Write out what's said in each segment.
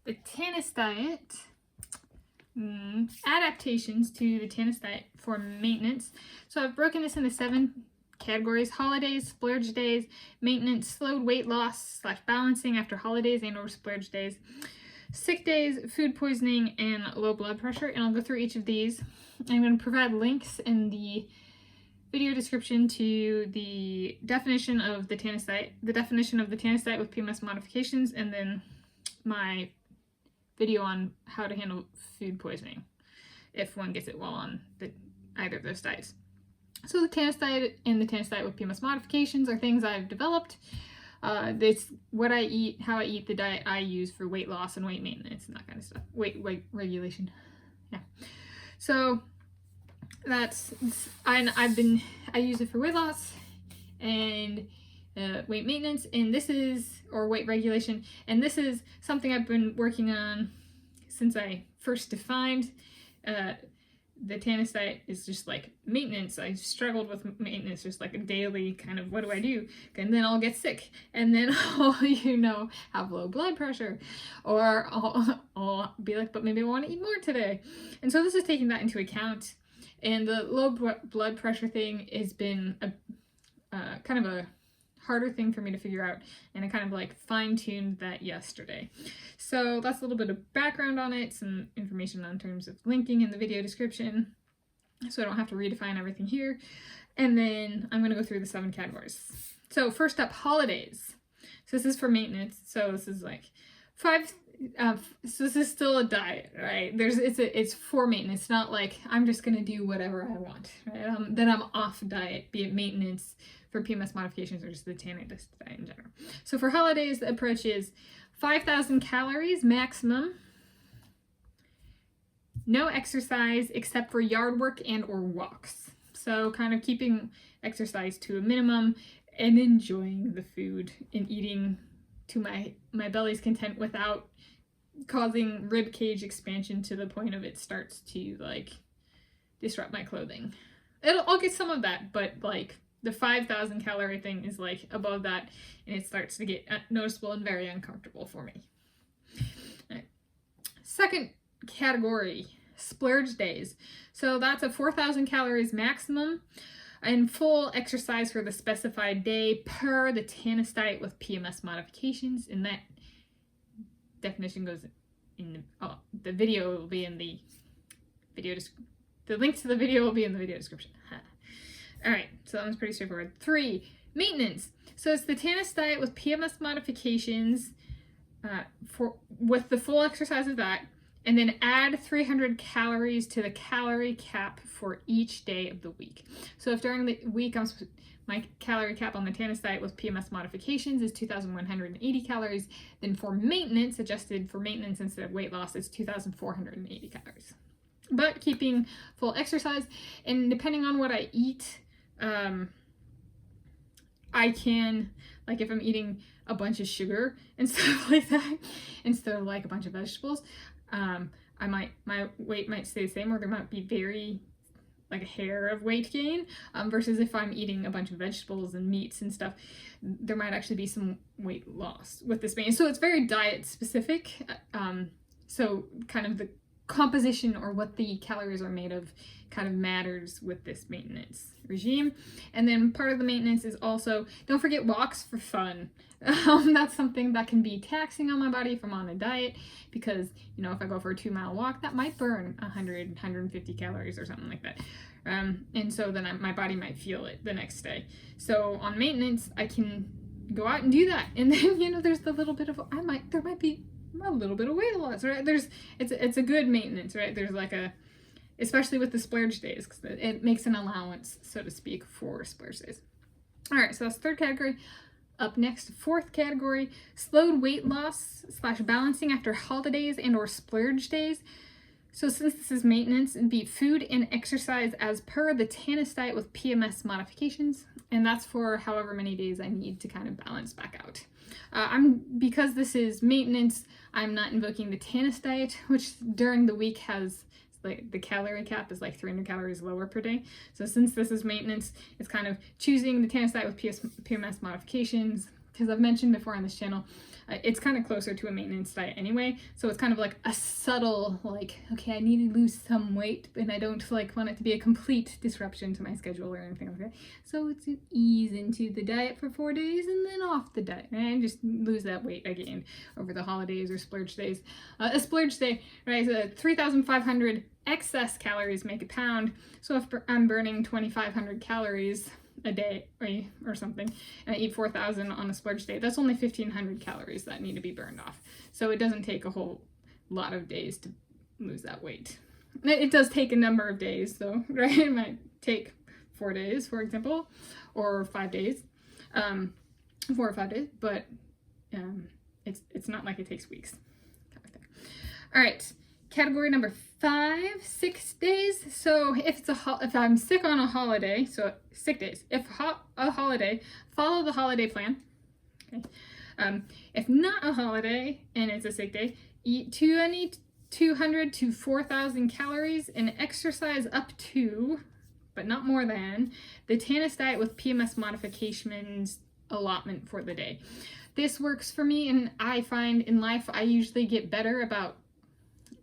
the Tanis Diet, adaptations to the Tanis Diet for maintenance. So I've broken this into 7 categories: holidays, splurge days, maintenance, slowed weight loss / balancing after holidays and or splurge days, sick days, food poisoning, and low blood pressure. And I'll go through each of these. I'm going to provide links in the video description to the definition of the Tanis Diet, the definition of the Tanis Diet with PMS modifications, and then my video on how to handle food poisoning if one gets it while on either of those diets. So the Tanis Diet and the Tanis Diet with PMS modifications are things I've developed. It's what I eat, how I eat, the diet I use for weight loss and weight maintenance and that kind of stuff. Weight regulation. Yeah. So that's, I use it for weight loss and weight maintenance, and this is, or weight regulation, and this is something I've been working on since I first defined the Tanis Diet. Is just like maintenance. I struggled with maintenance, just like a daily kind of, what do I do? And then I'll get sick, and then I'll, have low blood pressure, or I'll be like, but maybe I want to eat more today. And so this is taking that into account. And the low blood pressure thing has been a kind of a harder thing for me to figure out, and I kind of like fine-tuned that yesterday. So that's a little bit of background on it, some information on terms of linking in the video description, so I don't have to redefine everything here. And then I'm going to go through the 7 categories. So first up, holidays. So this is for maintenance. So this is like 5. So this is still a diet, right? It's for maintenance. It's not like I'm just gonna do whatever I want, right? Then I'm off diet, be it maintenance for PMS modifications or just the Tanis Diet in general. So for holidays, the approach is 5,000 calories maximum, no exercise except for yard work and or walks. So kind of keeping exercise to a minimum and enjoying the food and eating to my belly's content without causing rib cage expansion to the point of it starts to like disrupt my clothing. I'll get some of that, but like the 5,000 calorie thing is like above that, and it starts to get noticeable and very uncomfortable for me. All right. Second category, splurge days. So that's a 4,000 calories maximum and full exercise for the specified day per the Tanis Diet with PMS modifications. And that definition goes in the video will be in the video the link to the video will be in the video description. All right, so that one's pretty straightforward. 3, maintenance. So it's the Tanis Diet with PMS modifications with the full exercise of that, and then add 300 calories to the calorie cap for each day of the week. So if during the week my calorie cap on the Tanis Diet with PMS modifications is 2,180 calories, then for maintenance, adjusted for maintenance instead of weight loss, it's 2,480 calories. But keeping full exercise, and depending on what I eat, I can, like if I'm eating a bunch of sugar and stuff like that, instead of like a bunch of vegetables, my weight might stay the same, or there might be very like a hair of weight gain, versus if I'm eating a bunch of vegetables and meats and stuff, there might actually be some weight loss with this maintenance. So it's very diet specific. So kind of the composition or what the calories are made of kind of matters with this maintenance regime. And then part of the maintenance is also, don't forget walks for fun. That's something that can be taxing on my body if I'm on a diet, because if I go for a 2-mile walk, that might burn 150 calories or something like that. And so then my body might feel it the next day. So on maintenance, I can go out and do that. And then, there's the little bit of, there might be a little bit of weight loss, right? It's a good maintenance, right? There's like especially with the splurge days, because it makes an allowance, so to speak, for splurge days. All right, so that's 3rd category. Up next, 4th category, slowed weight loss / balancing after holidays and or splurge days. So since this is maintenance, it'd be food and exercise as per the Tanis Diet with PMS modifications, and that's for however many days I need to kind of balance back out. Because this is maintenance, I'm not invoking the Tanis Diet, which during the week has like the calorie cap is like 300 calories lower per day. So since this is maintenance, it's kind of choosing the Tanis Diet with PMS modifications because I've mentioned before on this channel, it's kind of closer to a maintenance diet anyway. So it's kind of like a subtle, like, okay, I need to lose some weight, and I don't like want it to be a complete disruption to my schedule or anything like that. So it's to ease into the diet for 4 days and then off the diet and just lose that weight I gained over the holidays or splurge days. A splurge day, right, is 3,500 excess calories make a pound. So if I'm burning 2,500 calories a day or something, and I eat 4,000 on a splurge day, that's only 1,500 calories that need to be burned off. So it doesn't take a whole lot of days to lose that weight. It does take a number of days though, right? It might take 4 days, for example, or 5 days, 4 or 5 days, but it's not like it takes weeks. All right, category number 5, 6 days. So if I'm sick on a holiday, so sick days. If a holiday, follow the holiday plan. Okay. If not a holiday and it's a sick day, eat 200 to 4,000 calories and exercise up to, but not more than, the Tanis Diet with PMS modifications allotment for the day. This works for me, and I find in life I usually get better about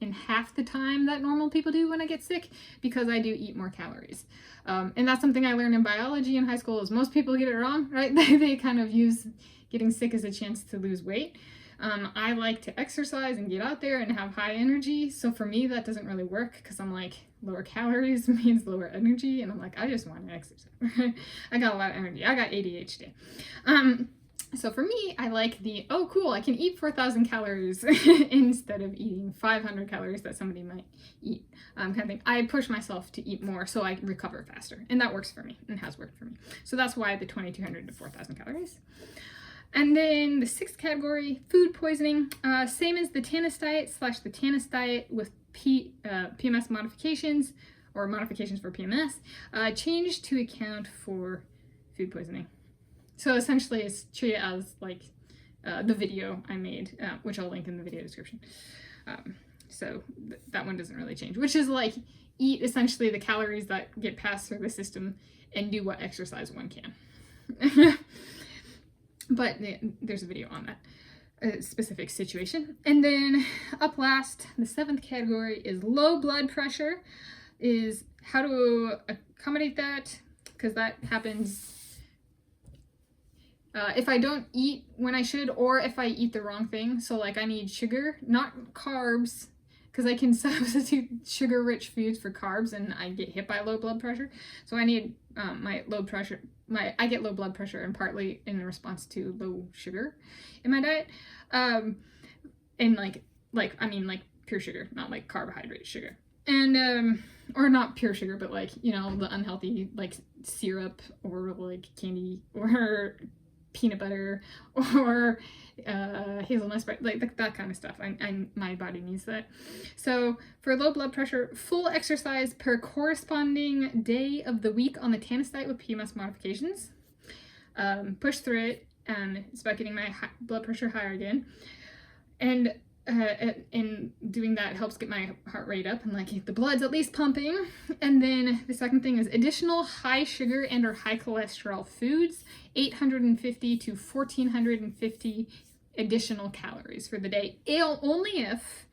in half the time that normal people do when I get sick, because I do eat more calories. And that's something I learned in biology in high school, is most people get it wrong, right? They kind of use getting sick as a chance to lose weight. I like to exercise and get out there and have high energy. So for me, that doesn't really work, because I'm like, lower calories means lower energy. And I'm like, I just want to exercise. I got a lot of energy. I got ADHD. So for me, I like the, oh cool, I can eat 4,000 calories instead of eating 500 calories that somebody might eat, kind of thing. I push myself to eat more so I can recover faster, and that works for me and has worked for me. So that's why the 2,200 to 4,000 calories. And then the 6th category, food poisoning, same as the Tanis Diet / the Tanis Diet with PMS modifications, or modifications for PMS, changed to account for food poisoning. So essentially it's treat it as like the video I made, which I'll link in the video description. So that one doesn't really change, which is like eat essentially the calories that get passed through the system and do what exercise one can. But there's a video on that specific situation. And then up last, the 7th category is low blood pressure, is how to accommodate that, because that happens if I don't eat when I should, or if I eat the wrong thing. So like I need sugar, not carbs, because I can substitute sugar-rich foods for carbs and I get hit by low blood pressure. So I need I get low blood pressure, and partly in response to low sugar in my diet. And I mean pure sugar, not like carbohydrate sugar. And or not pure sugar, but like, you know, the unhealthy like syrup or like candy or peanut butter or hazelnut spread, like that kind of stuff. And my body needs that. So for low blood pressure, full exercise per corresponding day of the week on the Tanis Diet with PMS modifications. Push through it, and it's about getting my blood pressure higher again. And doing that helps get my heart rate up and like the blood's at least pumping. And then the second thing is additional high sugar and or high cholesterol foods, 850 to 1,450 additional calories for the day. Only if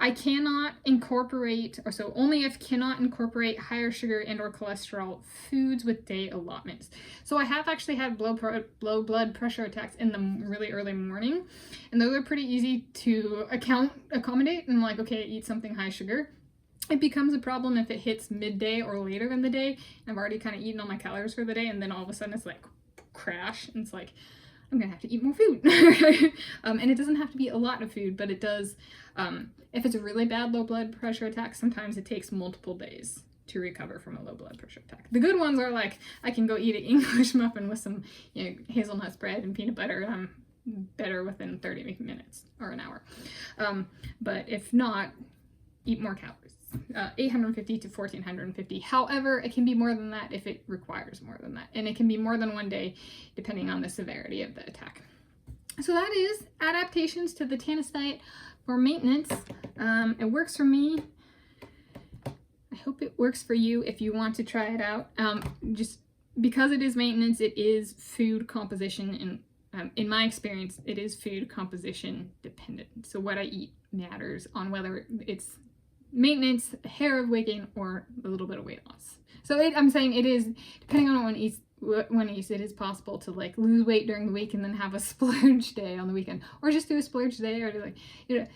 I cannot incorporate, or so only if cannot incorporate higher sugar and or cholesterol foods with day allotments. So I have actually had low blood pressure attacks in the really early morning, and those are pretty easy to accommodate. And like, okay, eat something high sugar. It becomes a problem if it hits midday or later in the day, and I've already kind of eaten all my calories for the day, and then all of a sudden it's like crash, and it's like, I'm gonna have to eat more food. And it doesn't have to be a lot of food, but it does. If it's a really bad low blood pressure attack, sometimes it takes multiple days to recover from a low blood pressure attack. The good ones are like, I can go eat an English muffin with some, you know, hazelnut bread and peanut butter, and I'm better within 30 minutes or an hour. But if not, eat more calories. 850 to 1,450. However, it can be more than that if it requires more than that. And it can be more than one day, depending on the severity of the attack. So that is adaptations to the Tanis Diet for maintenance. It works for me. I hope it works for you if you want to try it out. Just because it is maintenance, it is food composition and in my experience, it is food composition dependent. So what I eat matters on whether it's maintenance, a hair of weight gain, or a little bit of weight loss. So I'm saying it is, depending on what one eats, it is possible to like lose weight during the week and then have a splurge day on the weekend, or just do a splurge day, or like, you know,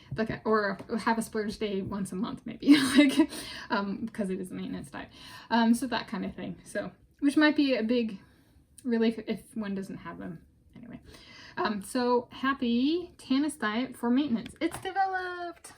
or have a splurge day once a month maybe, like, because it is a maintenance diet. So that kind of thing. So, which might be a big relief if one doesn't have them. Anyway, so happy Tanis diet for maintenance. It's developed.